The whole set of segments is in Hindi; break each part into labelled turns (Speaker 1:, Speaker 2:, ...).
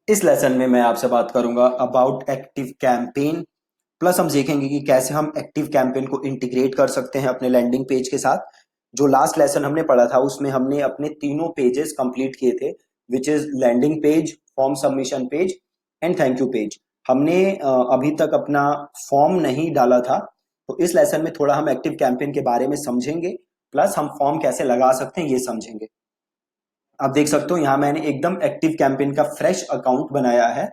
Speaker 1: इस लेसन में मैं आपसे बात करूंगा अबाउट एक्टिव कैंपेन। प्लस हम देखेंगे कि कैसे हम एक्टिव कैंपेन को इंटीग्रेट कर सकते हैं अपने लैंडिंग पेज के साथ। जो लास्ट लेसन हमने पढ़ा था उसमें हमने अपने तीनों पेजेस कंप्लीट किए थे, which is landing page, form submission page and thank you page. हमने अभी तक अपना फॉर्म नहीं डाला था, तो इस लेसन में थोड़ा हम एक्टिव कैंपेन के बारे में समझेंगे, प्लस हम फॉर्म कैसे लगा सकते हैं ये समझेंगे। आप देख सकते हो यहाँ मैंने एकदम एक्टिव कैंपेन का फ्रेश अकाउंट बनाया है।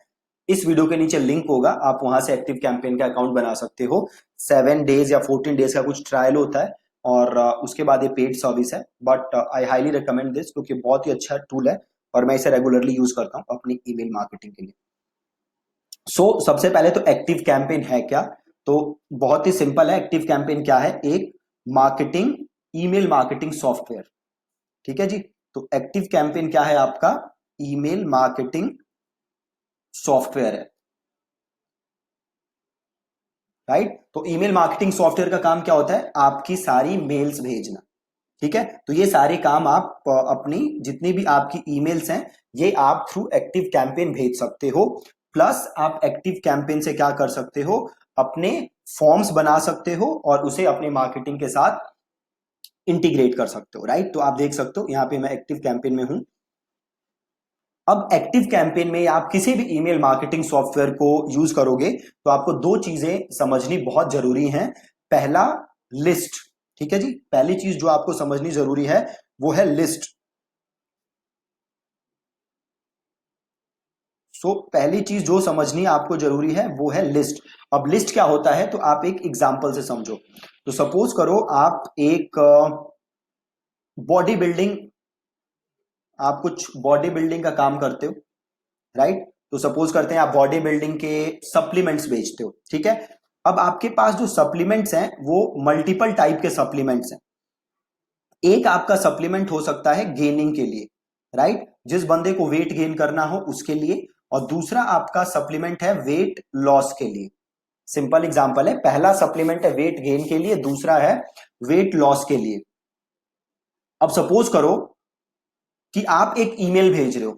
Speaker 1: इस वीडियो के नीचे लिंक होगा, आप वहां से एक्टिव कैंपेन का अकाउंट बना सकते हो। 7 डेज या 14 डेज का कुछ ट्रायल होता है और उसके बाद ये पेड सर्विस है, but I highly recommend this क्योंकि बहुत ही अच्छा टूल है और मैं इसे रेगुलरली यूज करता हूँ अपनी ईमेल मार्केटिंग के लिए। सबसे पहले तो एक्टिव कैंपेन है क्या? तो बहुत ही सिंपल है। एक्टिव कैंपेन क्या है? एक मार्केटिंग, ईमेल मार्केटिंग सॉफ्टवेयर। ठीक है जी। तो एक्टिव कैंपेन क्या है? आपका ईमेल मार्केटिंग सॉफ्टवेयर है, राइट। तो ईमेल मार्केटिंग सॉफ्टवेयर का काम क्या होता है? आपकी सारी मेल्स भेजना। ठीक है, तो ये सारे काम आप अपनी जितनी भी आपकी ईमेल्स हैं ये आप थ्रू एक्टिव कैंपेन भेज सकते हो। प्लस आप एक्टिव कैंपेन से क्या कर सकते हो? अपने फॉर्म्स बना सकते हो और उसे अपने मार्केटिंग के साथ इंटीग्रेट कर सकते हो, राइट। तो आप देख सकते हो यहाँ पे मैं एक्टिव कैंपेन में हूं। अब एक्टिव कैंपेन में आप किसी भी ईमेल मार्केटिंग सॉफ्टवेयर को यूज करोगे तो आपको दो चीजें समझनी बहुत जरूरी हैं। पहला, लिस्ट। ठीक है जी, पहली चीज जो आपको समझनी जरूरी है वो है लिस्ट। पहली चीज जो समझनी आपको जरूरी है वो है लिस्ट। अब लिस्ट क्या होता है तो आप एक एग्जांपल से समझो। तो सपोज करो आप एक बॉडी बिल्डिंग, आप कुछ बॉडी बिल्डिंग का काम करते हो, राइट। तो सपोज करते हैं आप बॉडी बिल्डिंग के सप्लीमेंट्स बेचते हो, ठीक है। अब आपके पास जो सप्लीमेंट्स हैं वो मल्टीपल टाइप के सप्लीमेंट्स हैं। एक आपका सप्लीमेंट हो सकता है गेनिंग के लिए, राइट, जिस बंदे को वेट गेन करना हो उसके लिए। और दूसरा आपका सप्लीमेंट है वेट लॉस के लिए। सिंपल एग्जांपल है, पहला सप्लीमेंट है वेट गेन के लिए, दूसरा है वेट लॉस के लिए। अब सपोज करो कि आप एक ईमेल भेज रहे हो,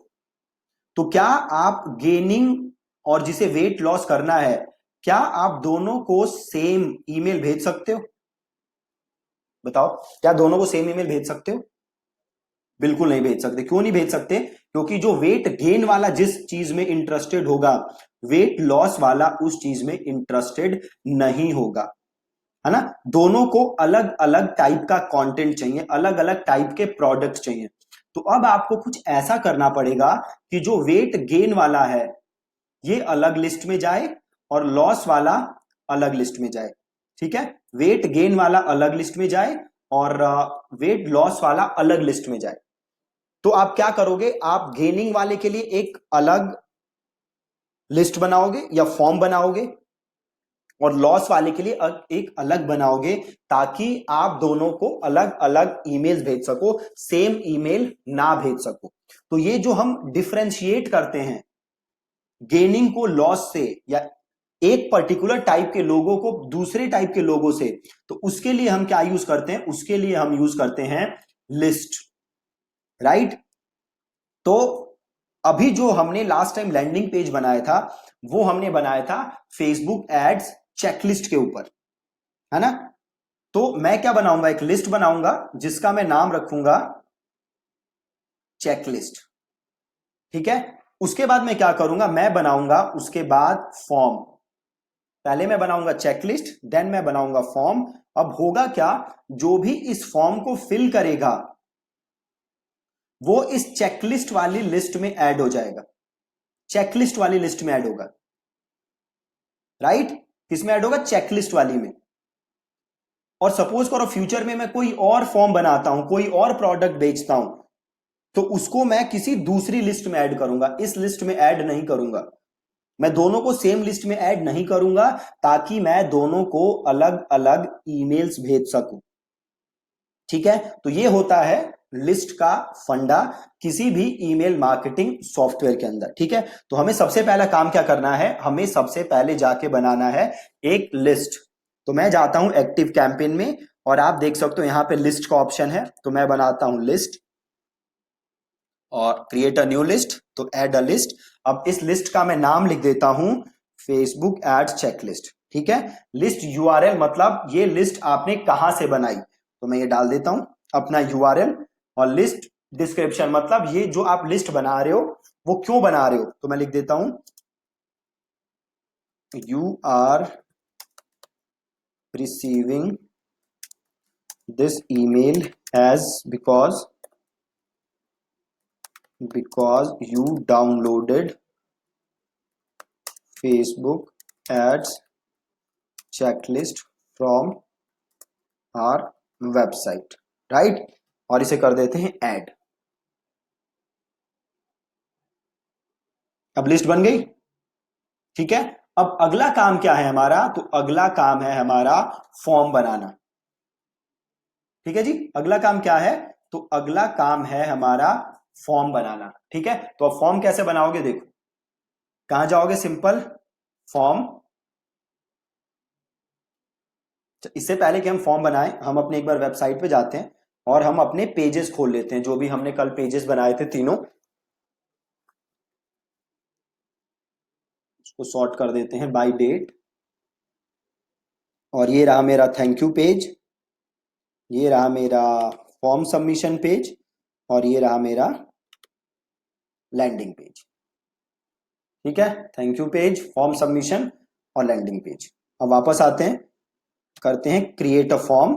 Speaker 1: तो क्या आप गेनिंग और जिसे वेट लॉस करना है, क्या आप दोनों को सेम ईमेल भेज सकते हो? बताओ, क्या दोनों को सेम ईमेल भेज सकते हो? बिल्कुल नहीं भेज सकते। क्यों नहीं भेज सकते? क्योंकि जो वेट गेन वाला जिस चीज में इंटरेस्टेड होगा, वेट लॉस वाला उस चीज में इंटरेस्टेड नहीं होगा, है ना। दोनों को अलग अलग टाइप का कंटेंट चाहिए, अलग अलग टाइप के प्रोडक्ट चाहिए। तो अब आपको कुछ ऐसा करना पड़ेगा कि जो वेट गेन वाला है ये अलग लिस्ट में जाए और लॉस वाला अलग लिस्ट में जाए। ठीक है, वेट गेन वाला अलग लिस्ट में जाए और वेट लॉस वाला अलग लिस्ट में जाए। तो आप क्या करोगे? आप गेनिंग वाले के लिए एक अलग लिस्ट बनाओगे या फॉर्म बनाओगे और लॉस वाले के लिए एक अलग बनाओगे, ताकि आप दोनों को अलग अलग ईमेल भेज सको, सेम ईमेल ना भेज सको। तो ये जो हम डिफरेंशिएट करते हैं गेनिंग को लॉस से या एक पर्टिकुलर टाइप के लोगों को दूसरे टाइप के लोगों से, तो उसके लिए हम क्या यूज करते हैं? उसके लिए हम यूज करते हैं लिस्ट, राइट। तो अभी जो हमने लास्ट टाइम लैंडिंग पेज बनाया था वो हमने बनाया था फेसबुक एड्स चेकलिस्ट के ऊपर, है ना। तो मैं क्या बनाऊंगा? एक लिस्ट बनाऊंगा जिसका मैं नाम रखूंगा चेकलिस्ट। ठीक है, उसके बाद मैं क्या करूंगा? मैं बनाऊंगा उसके बाद फॉर्म। पहले मैं बनाऊंगा चेकलिस्ट, देन मैं बनाऊंगा फॉर्म। अब होगा क्या? जो भी इस फॉर्म को फिल करेगा वो इस चेकलिस्ट वाली लिस्ट में ऐड हो जाएगा, चेकलिस्ट वाली लिस्ट में ऐड होगा, राइट। किसमें ऐड होगा? चेकलिस्ट वाली में। और सपोज करो फ्यूचर में मैं कोई और फॉर्म बनाता हूं, कोई और प्रोडक्ट बेचता हूं, तो उसको मैं किसी दूसरी लिस्ट में ऐड करूंगा, इस लिस्ट में ऐड नहीं करूंगा। मैं दोनों को सेम लिस्ट में ऐड नहीं करूंगा ताकि मैं दोनों को अलग अलग ईमेल्स भेज सकूं। ठीक है, तो ये होता है लिस्ट का फंडा किसी भी ईमेल मार्केटिंग सॉफ्टवेयर के अंदर। ठीक है, तो हमें सबसे पहला काम क्या करना है? हमें सबसे पहले जाके बनाना है एक लिस्ट। तो मैं जाता हूं एक्टिव कैंपेन में और आप देख सकते हो यहां पे लिस्ट का ऑप्शन है, तो मैं बनाता हूं लिस्ट। और क्रिएट अ न्यू लिस्ट, तो ऐड अ लिस्ट। अब इस लिस्ट का मैं नाम लिख देता हूं फेसबुक एड्स चेकलिस्ट। ठीक है, लिस्ट यूआरएल मतलब ये लिस्ट आपने कहां से बनाई, तो मैं ये डाल देता हूं अपना यूआरएल। और लिस्ट डिस्क्रिप्शन मतलब ये जो आप लिस्ट बना रहे हो वो क्यों बना रहे हो, तो मैं लिख देता हूं you are receiving this email as because you downloaded Facebook ads checklist from our website, right. और इसे कर देते हैं ऐड। अब लिस्ट बन गई। ठीक है, अब अगला काम क्या है हमारा, तो अगला काम है हमारा फॉर्म बनाना। ठीक है जी, अगला काम क्या है, तो अगला काम है हमारा फॉर्म बनाना। ठीक है, तो अब फॉर्म कैसे बनाओगे, देखो कहां जाओगे, सिंपल फॉर्म। इससे पहले कि हम फॉर्म बनाएं, हम अपने एक बार वेबसाइट पे जाते हैं और हम अपने पेजेस खोल लेते हैं, जो भी हमने कल पेजेस बनाए थे तीनों, उसको सॉर्ट कर देते हैं बाय डेट। और ये रहा मेरा थैंक यू पेज, ये रहा मेरा फॉर्म सबमिशन पेज, और ये रहा मेरा लैंडिंग पेज। ठीक है, thank you page, form submission और लैंडिंग पेज। अब वापस आते हैं, करते हैं क्रिएट अ फॉर्म,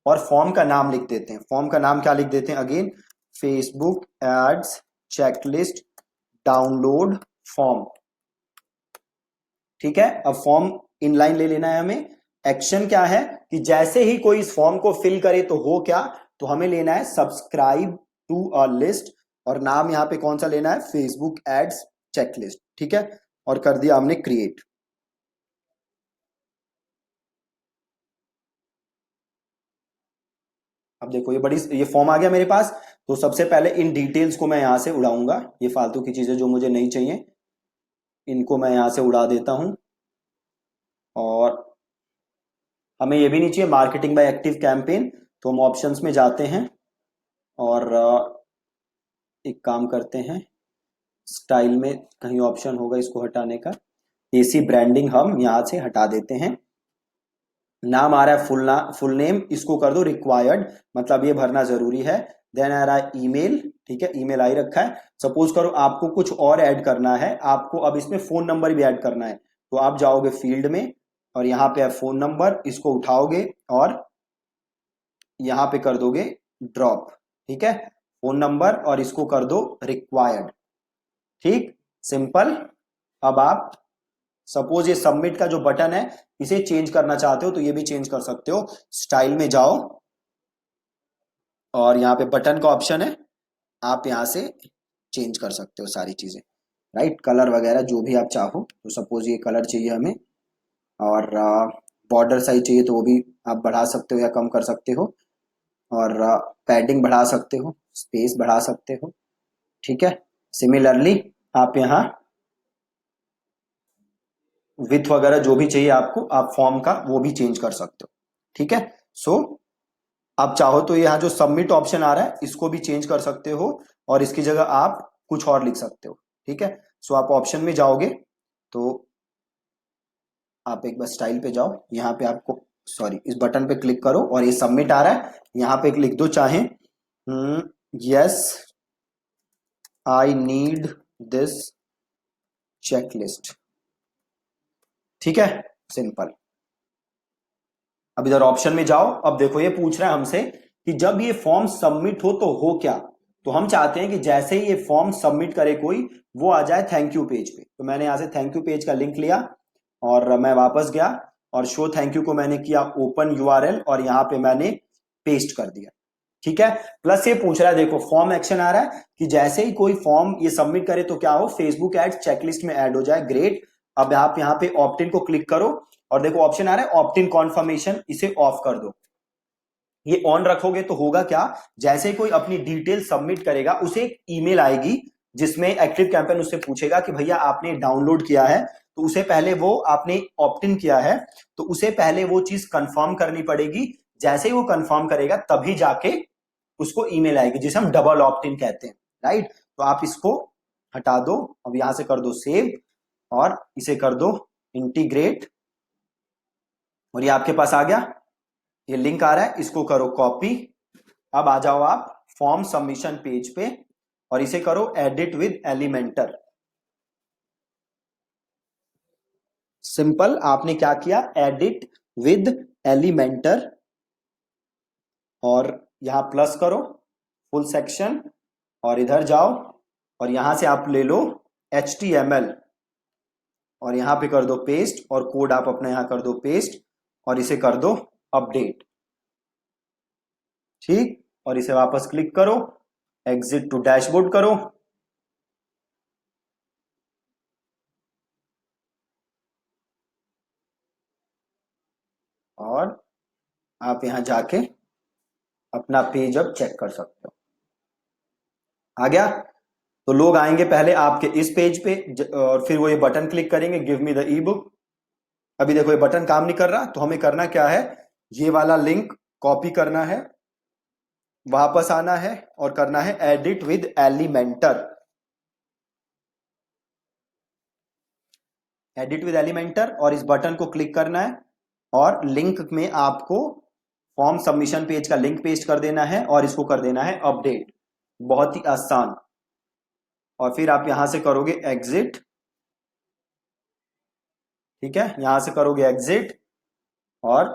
Speaker 1: और फॉर्म का नाम लिख देते हैं। फॉर्म का नाम क्या लिख देते हैं, again Facebook ads checklist download form. ठीक है, अब फॉर्म इनलाइन ले लेना है हमें। एक्शन क्या है कि जैसे ही कोई इस फॉर्म को फिल करे तो हो क्या, तो हमें लेना है सब्सक्राइब टू अ लिस्ट, और नाम यहां पे कौन सा लेना है, फेसबुक एड्स चेकलिस्ट। ठीक है, और कर दिया हमने क्रिएट। अब देखो ये फॉर्म आ गया मेरे पास। तो सबसे पहले इन डिटेल्स को मैं यहां से उड़ाऊंगा, ये फालतू की चीजें जो मुझे नहीं चाहिए इनको मैं यहां से उड़ा देता हूं। और हमें ये भी नहीं चाहिए मार्केटिंग बाय एक्टिव कैंपेन, तो हम ऑप्शंस में जाते हैं और एक काम करते हैं, स्टाइल में कहीं ऑप्शन होगा इसको हटाने का, एसी ब्रांडिंग हम यहां से हटा देते हैं। नाम आ रहा है फुल नेम, इसको कर दो रिक्वायर्ड, मतलब ये भरना जरूरी है। देन आ रहा है ईमेल, ठीक है, ईमेल आई रखा है। सपोज करो आपको कुछ और ऐड करना है, आपको अब इसमें फोन नंबर भी ऐड करना है, तो आप जाओगे फील्ड में और यहाँ पे है फोन नंबर, इसको उठाओगे और यहाँ पे कर दोगे ड्रॉप। ठीक है, फोन नंबर और इसको कर दो रिक्वायर्ड। ठीक, सिंपल। अब आप सपोज ये सबमिट का जो बटन है इसे चेंज करना चाहते हो तो ये भी चेंज कर सकते हो। स्टाइल में जाओ और यहाँ पे बटन का ऑप्शन है, आप यहाँ से चेंज कर सकते हो सारी चीजें, राइट। कलर वगैरह जो भी आप चाहो, तो सपोज ये कलर चाहिए हमें, और बॉर्डर साइज चाहिए तो वो भी आप बढ़ा सकते हो या कम कर सकते हो, और पैडिंग बढ़ा सकते हो, स्पेस बढ़ा सकते हो। ठीक है, सिमिलरली आप यहाँ विथ वगैरह जो भी चाहिए आपको, आप फॉर्म का वो भी चेंज कर सकते हो। ठीक है, सो आप चाहो तो यहाँ जो सबमिट ऑप्शन आ रहा है इसको भी चेंज कर सकते हो, और इसकी जगह आप कुछ और लिख सकते हो। ठीक है, सो आप ऑप्शन में जाओगे तो आप एक बार स्टाइल पे जाओ, यहाँ पे आपको सॉरी इस बटन पे क्लिक करो और ये सबमिट आ रहा है, यहाँ पे लिख दो चाहे yes I need this checklist. ठीक है, सिंपल। अब इधर ऑप्शन में जाओ, अब देखो ये पूछ रहा है हमसे कि जब ये फॉर्म सबमिट हो तो हो क्या, तो हम चाहते हैं कि जैसे ही ये फॉर्म सबमिट करे कोई, वो आ जाए थैंक यू पेज पे। तो मैंने यहां से थैंक यू पेज का लिंक लिया और मैं वापस गया और शो थैंक यू को मैंने किया ओपन यूआरएल और यहां पे मैंने पेस्ट कर दिया। ठीक है, प्लस ये पूछ रहा है, देखो फॉर्म एक्शन आ रहा है कि जैसे ही कोई फॉर्म ये सबमिट करे तो क्या हो, फेसबुक एड्स चेकलिस्ट में ऐड हो जाए। ग्रेट। अब आप यहाँ पे ऑप्ट इन को क्लिक करो और देखो ऑप्शन आ रहा है ऑप्ट इन कॉन्फर्मेशन, इसे ऑफ कर दो। ये ऑन रखोगे तो होगा क्या, जैसे ही कोई अपनी डिटेल सबमिट करेगा उसे एक ईमेल आएगी जिसमें एक्टिव कैंपेन उससे पूछेगा कि भैया आपने डाउनलोड किया है, तो उसे पहले वो आपने ऑप्ट इन किया है तो उसे पहले वो चीज कंफर्म करनी पड़ेगी। जैसे ही वो कंफर्म करेगा तभी जाके उसको ईमेल आएगी, जिसे हम डबल ऑप्ट इन कहते हैं। राइट। तो आप इसको हटा दो, अब यहां से कर दो सेव और इसे कर दो इंटीग्रेट, और ये आपके पास आ गया, ये लिंक आ रहा है, इसको करो कॉपी। अब आ जाओ आप फॉर्म सबमिशन पेज पे और इसे करो एडिट विद एलिमेंटर। सिंपल, आपने क्या किया, एडिट विद एलिमेंटर, और यहां प्लस करो फुल सेक्शन और इधर जाओ और यहां से आप ले लो HTML और यहां पे कर दो पेस्ट और कोड आप अपना यहां कर दो पेस्ट और इसे कर दो अपडेट। ठीक, और इसे वापस क्लिक करो, एग्जिट टू डैशबोर्ड करो, और आप यहां जाके अपना पेज अब चेक कर सकते हो। आ गया? तो लोग आएंगे पहले आपके इस पेज पे और फिर वो ये बटन क्लिक करेंगे give me the E book. अभी देखो ये बटन काम नहीं कर रहा, तो हमें करना क्या है, ये वाला लिंक कॉपी करना है, वापस आना है और करना है edit with Elementor. Edit with Elementor और इस बटन को क्लिक करना है और लिंक में आपको फॉर्म सबमिशन पेज का लिंक पेस्ट कर देना है और इसको कर देना है अपडेट। बहुत ही आसान। और फिर आप यहां से करोगे एग्जिट, ठीक है, यहां से करोगे एग्जिट और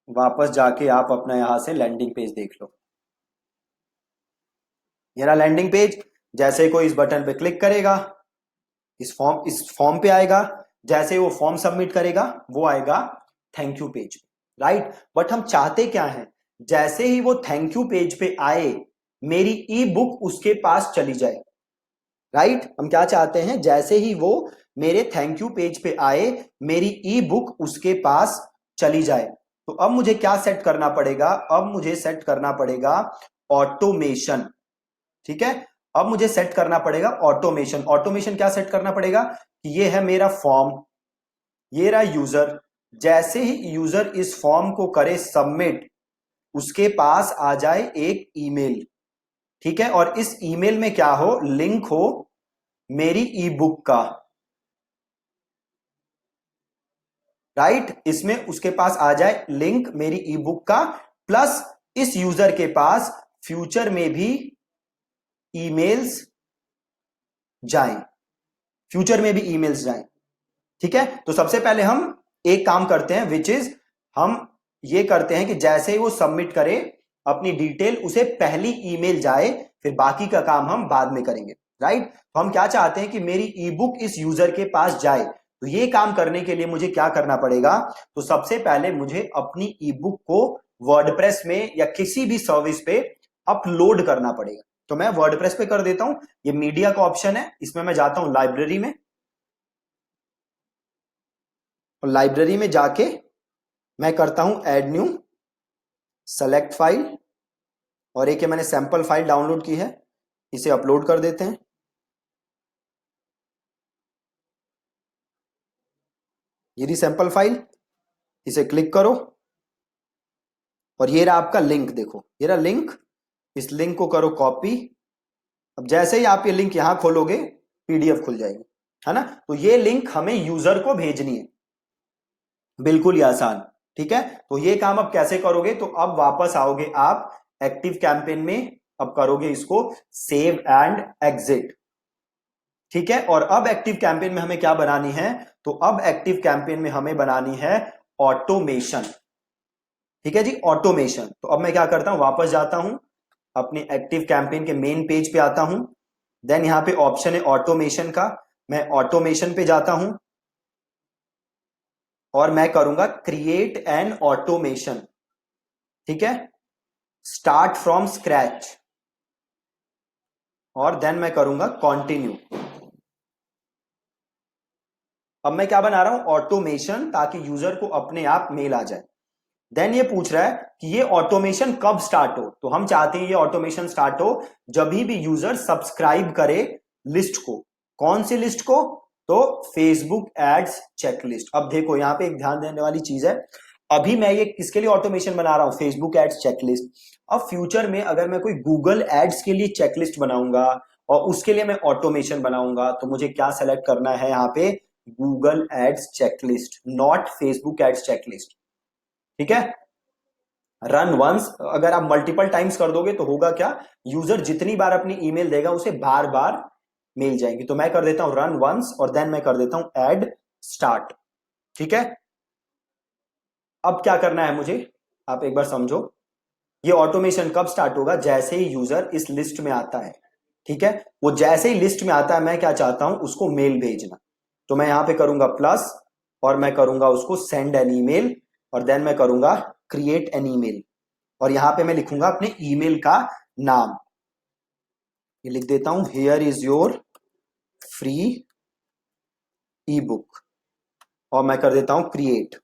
Speaker 1: वापस जाके आप अपना यहां से लैंडिंग पेज देख लो। ये रहा लैंडिंग पेज। जैसे कोई इस बटन पे क्लिक करेगा इस फॉर्म पे आएगा, जैसे वो फॉर्म सबमिट करेगा वो आएगा थैंक यू पेज पे, राइट। बट हम चाहते क्या है, जैसे ही वो थैंक यू पेज पे आए मेरी ई बुक उसके पास चली जाए, राइट। हम क्या चाहते हैं, जैसे ही वो मेरे थैंक यू पेज पे आए मेरी ई बुक उसके पास चली जाए। तो अब मुझे क्या सेट करना पड़ेगा, अब मुझे सेट करना पड़ेगा ऑटोमेशन, ठीक है। अब मुझे सेट करना पड़ेगा ऑटोमेशन। ऑटोमेशन क्या सेट करना पड़ेगा कि ये है मेरा फॉर्म, ये रहा यूजर, जैसे ही यूजर इस फॉर्म को करे सबमिट उसके पास आ जाए एक ईमेल, ठीक है, और इस ईमेल में क्या हो, लिंक हो मेरी ई बुक का, राइट। इसमें उसके पास आ जाए लिंक मेरी ई बुक का, प्लस इस यूजर के पास फ्यूचर में भी ईमेल्स जाएं, फ्यूचर में भी ईमेल्स जाएं, ठीक है। तो सबसे पहले हम एक काम करते हैं विच इज, हम ये करते हैं कि जैसे ही वो सबमिट करे अपनी डिटेल उसे पहली ईमेल जाए, फिर बाकी का काम हम बाद में करेंगे, राइट। तो हम क्या चाहते हैं कि मेरी ई बुक इस यूजर के पास जाए, तो ये काम करने के लिए मुझे क्या करना पड़ेगा, तो सबसे पहले मुझे अपनी ई बुक को वर्डप्रेस में या किसी भी सर्विस पे अपलोड करना पड़ेगा। तो मैं वर्डप्रेस पे कर देता हूं, ये मीडिया का ऑप्शन है, इसमें मैं जाता हूं लाइब्रेरी में, और लाइब्रेरी में जाके मैं करता हूं ऐड न्यू, सेलेक्ट फाइल, और एक ये मैंने सैंपल फाइल डाउनलोड की है, इसे अपलोड कर देते हैं। ये रही सैंपल फाइल, इसे क्लिक करो और ये रहा आपका लिंक, देखो ये रहा लिंक, इस लिंक को करो कॉपी। अब जैसे ही आप ये लिंक यहां खोलोगे PDF खुल जाएगी, है ना। तो ये लिंक हमें यूजर को भेजनी है, बिल्कुल ही आसान, ठीक है। तो ये काम अब कैसे करोगे, तो अब वापस आओगे आप एक्टिव कैंपेन में, अब करोगे इसको सेव एंड एग्जिट, ठीक है। और अब एक्टिव कैंपेन में हमें क्या बनानी है, तो अब एक्टिव कैंपेन में हमें बनानी है ऑटोमेशन, ठीक है जी, ऑटोमेशन। तो अब मैं क्या करता हूं, वापस जाता हूं अपने एक्टिव कैंपेन के मेन पेज पे आता हूं, देन यहां पे ऑप्शन है ऑटोमेशन का, मैं ऑटोमेशन पे जाता हूं और मैं करूंगा क्रिएट एन ऑटोमेशन, ठीक है, स्टार्ट फ्रॉम स्क्रैच, और देन मैं करूंगा कंटिन्यू। अब मैं क्या बना रहा हूं, ऑटोमेशन, ताकि यूजर को अपने आप मेल आ जाए। देन ये पूछ रहा है कि ये ऑटोमेशन कब स्टार्ट हो, तो हम चाहते हैं ये ऑटोमेशन स्टार्ट हो जब भी यूजर सब्सक्राइब करे लिस्ट को। कौन सी लिस्ट को, तो फेसबुक एड्स चेकलिस्ट। अब देखो यहां पे एक ध्यान देने वाली चीज है, अभी मैं ये किसके लिए ऑटोमेशन बना रहा हूं, फेसबुक एड्स चेकलिस्ट। अब फ्यूचर में अगर मैं कोई गूगल एड्स के लिए चेकलिस्ट बनाऊंगा और उसके लिए मैं ऑटोमेशन बनाऊंगा, तो मुझे क्या सेलेक्ट करना है यहाँ पे, Google ads checklist, not Facebook ads checklist. ठीक है, रन वंस, अगर आप मल्टीपल टाइम्स कर दोगे तो होगा क्या, यूजर जितनी बार अपनी ईमेल देगा उसे बार बार मेल जाएंगी। तो मैं कर देता हूं रन वंस और देन मैं कर देता हूं एड स्टार्ट। ठीक है, अब क्या करना है मुझे, आप एक बार समझो। ये ऑटोमेशन कब स्टार्ट होगा, जैसे ही यूजर इस लिस्ट में आता है। ठीक है, वो जैसे ही लिस्ट में आता है, मैं क्या चाहता हूं, उसको मेल भेजना। तो मैं यहां पे करूंगा प्लस और मैं करूंगा उसको सेंड एन ईमेल और देन मैं करूंगा क्रिएट एन ईमेल और यहां पे मैं लिखूंगा अपने ईमेल का नाम। ये लिख देता हूं, here is your free e book और मैं कर देता हूं क्रिएट।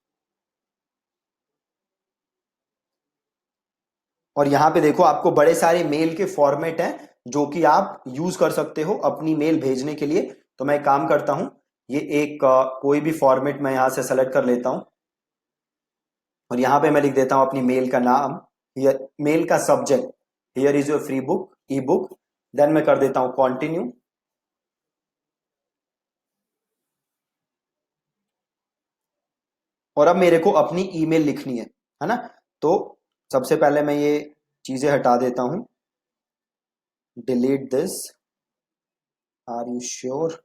Speaker 1: और यहां पे देखो आपको बड़े सारे मेल के फॉर्मेट हैं जो कि आप यूज कर सकते हो अपनी मेल भेजने के लिए। तो मैं एक काम करता हूं, ये एक कोई भी फॉर्मेट मैं यहां से सेलेक्ट कर लेता हूं और यहां पे मैं लिख देता हूं अपनी मेल का नाम, मेल का subject here is your free book e book, then मैं कर देता हूं कॉन्टिन्यू। और अब मेरे को अपनी ईमेल लिखनी है ना। तो सबसे पहले मैं ये चीजें हटा देता हूं, delete this, are you sure,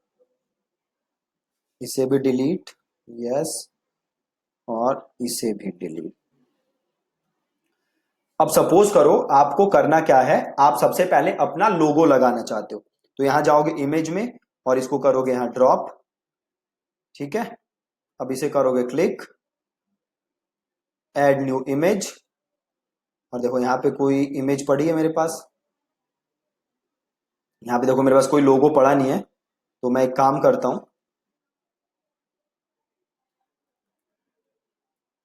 Speaker 1: इसे भी डिलीट, यस, और इसे भी डिलीट। अब सपोज करो आपको करना क्या है, आप सबसे पहले अपना लोगो लगाना चाहते हो, तो यहां जाओगे इमेज में और इसको करोगे यहां ड्रॉप। ठीक है, अब इसे करोगे क्लिक, ऐड न्यू इमेज और देखो यहां पे कोई इमेज पड़ी है मेरे पास, यहां पे देखो मेरे पास कोई लोगो पड़ा नहीं है। तो मैं एक काम करता हूं,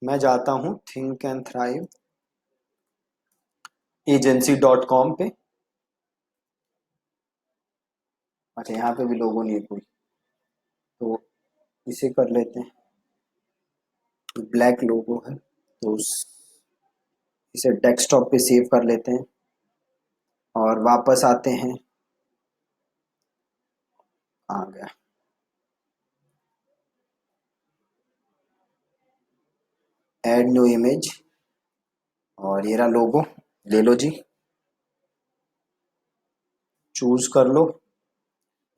Speaker 1: मैं जाता हूं think and thrive agency dot com पे। अच्छा, यहाँ पे भी लोगो नहीं है कोई, तो इसे कर लेते हैं, ब्लैक लोगो है तो इसे डेस्कटॉप पे सेव कर लेते हैं और वापस आते हैं, आ गया, ऐड न्यू इमेज और ये रहा लोगो, ले लो जी, चूज कर लो,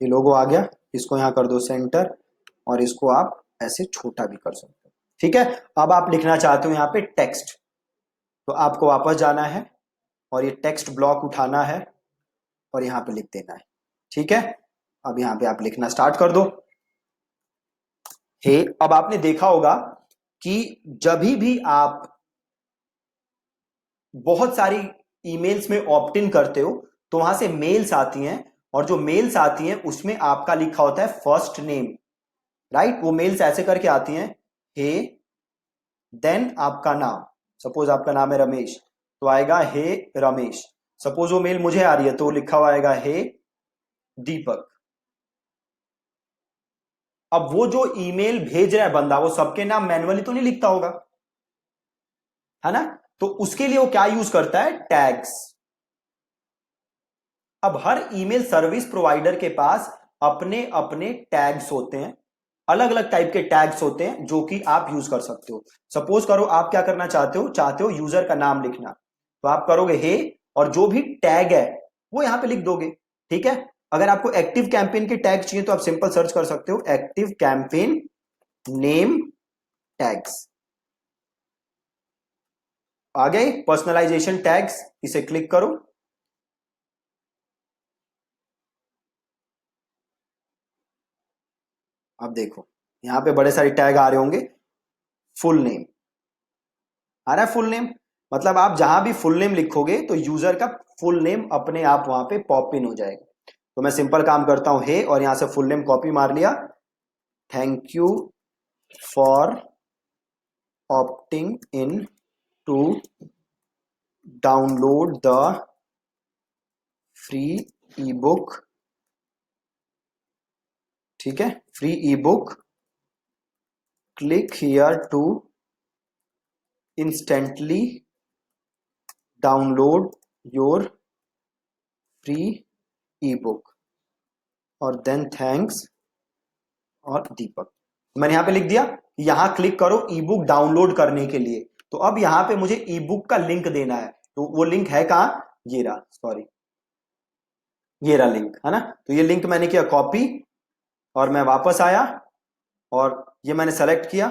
Speaker 1: ये लोगो आ गया। इसको यहाँ कर दो सेंटर और इसको आप ऐसे छोटा भी कर सकते हो। ठीक है, अब आप लिखना चाहते हो यहाँ पे टेक्स्ट, तो आपको वापस जाना है और ये टेक्स्ट ब्लॉक उठाना है और यहाँ पे लिख देना है। ठीक है, अब यहाँ पे आप लिखना स्टार्ट कर दो, हे। अब आपने देखा होगा कि जब भी आप बहुत सारी ईमेल्स में ऑप्ट इन करते हो तो वहां से मेल्स आती हैं और जो मेल्स आती हैं उसमें आपका लिखा होता है फर्स्ट नेम, राइट। वो मेल्स ऐसे करके आती हैं, हे देन आपका नाम, सपोज आपका नाम है रमेश तो आएगा हे रमेश। सपोज वो मेल मुझे आ रही है तो लिखा हुआ आएगा हे दीपक। अब वो जो ईमेल भेज रहा है बंदा, वो सबके नाम मैन्युअली तो नहीं लिखता होगा, है ना। तो उसके लिए वो क्या यूज करता है, टैग्स। अब हर ईमेल सर्विस प्रोवाइडर के पास अपने अपने टैग्स होते हैं, अलग अलग टाइप के टैग्स होते हैं जो कि आप यूज कर सकते हो। सपोज करो आप क्या करना चाहते हो यूजर का नाम लिखना, तो आप करोगे हे और जो भी टैग है वो यहां पे लिख दोगे। ठीक है, अगर आपको एक्टिव कैंपेन के टैग चाहिए तो आप सिंपल सर्च कर सकते हो एक्टिव कैंपेन नेम टैग्स, आ गए पर्सनलाइजेशन टैग्स, इसे क्लिक करो। अब देखो यहां पे बड़े सारे टैग आ रहे होंगे, फुल नेम आ रहा है, फुल नेम मतलब आप जहां भी फुल नेम लिखोगे तो यूजर का फुल नेम अपने आप वहां पे पॉप इन हो जाएगा। तो मैं सिंपल काम करता हूं हे और यहां से फुल नेम कॉपी मार लिया, thank you for opting in to download the free e book. ठीक है, free e book, click here to instantly download your free e book. और देन थैंक्स और दीपक। मैंने यहां पे लिख दिया, यहां क्लिक करो ई बुक डाउनलोड करने के लिए। तो अब यहां पे मुझे ई बुक का लिंक देना है, तो वो लिंक है कहां, ये रहा, सॉरी ये रहा लिंक, है ना। तो ये लिंक मैंने किया कॉपी, और मैं वापस आया और ये मैंने सेलेक्ट किया,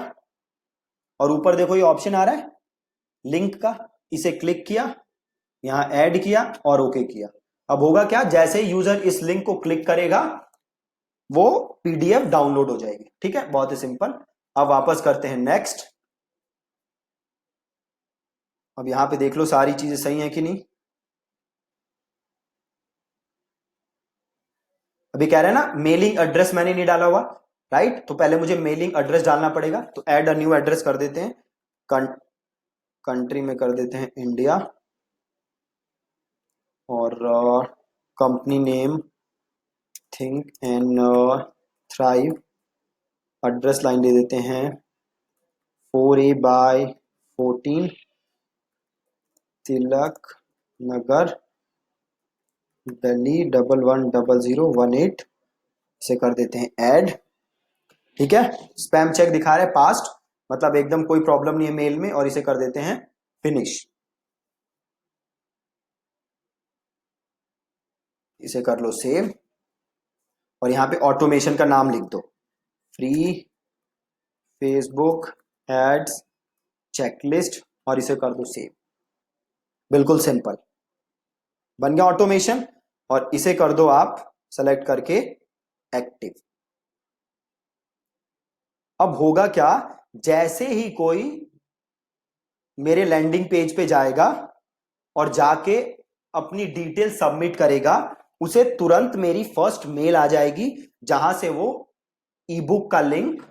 Speaker 1: और ऊपर देखो ये ऑप्शन आ रहा है लिंक का, इसे क्लिक किया, यहां ऐड किया और ओके किया। अब होगा क्या, जैसे यूजर इस लिंक को क्लिक करेगा वो पीडीएफ डाउनलोड हो जाएगी। ठीक है, बहुत ही सिंपल। अब वापस करते हैं नेक्स्ट। अब यहां पे देख लो सारी चीजें सही हैं कि नहीं। अभी कह रहे हैं ना मेलिंग एड्रेस मैंने नहीं डाला हुआ, राइट। तो पहले मुझे मेलिंग एड्रेस डालना पड़ेगा, तो ऐड अ न्यू एड्रेस कर देते हैं, कंट्री में कर देते हैं इंडिया, और company name think and thrive, address line दे देते हैं 4A/14 तिलक नगर दिल्ली 110018, इसे कर देते हैं ऐड। ठीक है, स्पैम चेक दिखा रहे पास्ट, मतलब एकदम कोई प्रॉब्लम नहीं है मेल में, और इसे कर देते हैं फिनिश। इसे कर लो सेव, और यहां पे ऑटोमेशन का नाम लिख दो, फ्री फेसबुक एड्स चेकलिस्ट, और इसे कर दो सेव। बिल्कुल सिंपल बन गया ऑटोमेशन, और इसे कर दो आप सेलेक्ट करके एक्टिव। अब होगा क्या, जैसे ही कोई मेरे लैंडिंग पेज पे जाएगा और जाके अपनी डिटेल सबमिट करेगा, उसे तुरंत मेरी फर्स्ट मेल आ जाएगी जहां से वो ई बुक का लिंक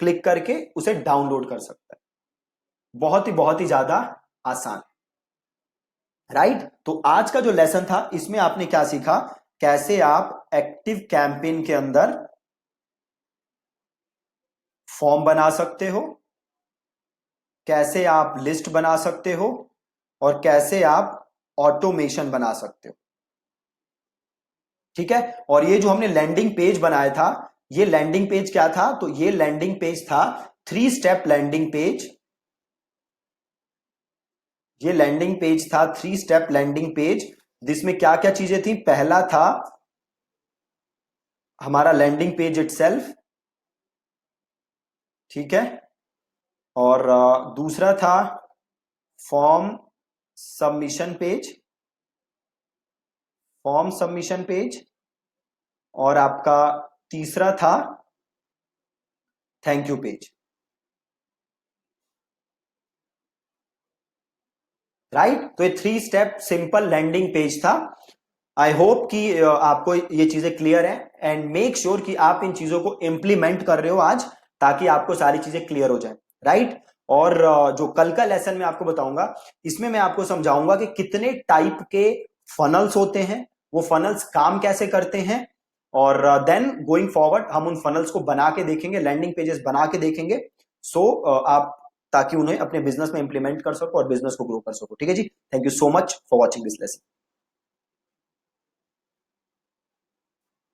Speaker 1: क्लिक करके उसे डाउनलोड कर सकता है। बहुत ही ज्यादा आसान, राइट। तो आज का जो लेसन था इसमें आपने क्या सीखा, कैसे आप एक्टिव कैंपेन के अंदर फॉर्म बना सकते हो, कैसे आप लिस्ट बना सकते हो, और कैसे आप ऑटोमेशन बना सकते हो। ठीक है, और ये जो हमने लैंडिंग पेज बनाया था, ये लैंडिंग पेज क्या था, तो ये लैंडिंग पेज था 3 स्टेप लैंडिंग पेज। ये लैंडिंग पेज था 3 स्टेप लैंडिंग पेज, जिसमें क्या क्या चीजें थी। पहला था हमारा लैंडिंग पेज इटसेल्फ, ठीक है, और दूसरा था form submission page, form submission page, और आपका तीसरा था थैंक यू पेज, राइट। तो ये 3 स्टेप सिंपल लैंडिंग पेज था। आई होप कि आपको ये चीजें क्लियर है, एंड मेक श्योर कि आप इन चीजों को इंप्लीमेंट कर रहे हो आज, ताकि आपको सारी चीजें क्लियर हो जाए, राइट। और जो कल का लेसन में आपको बताऊंगा, इसमें मैं आपको समझाऊंगा कि कितने टाइप के फनल्स होते हैं, वो फनल्स काम कैसे करते हैं, और देन गोइंग फॉरवर्ड हम उन फनल्स को बना के देखेंगे, लैंडिंग पेजेस बना के देखेंगे। सो आप, ताकि उन्हें अपने बिजनेस में इंप्लीमेंट कर सको और बिजनेस को ग्रो कर सको। ठीक है जी, thank you so much for watching this lesson.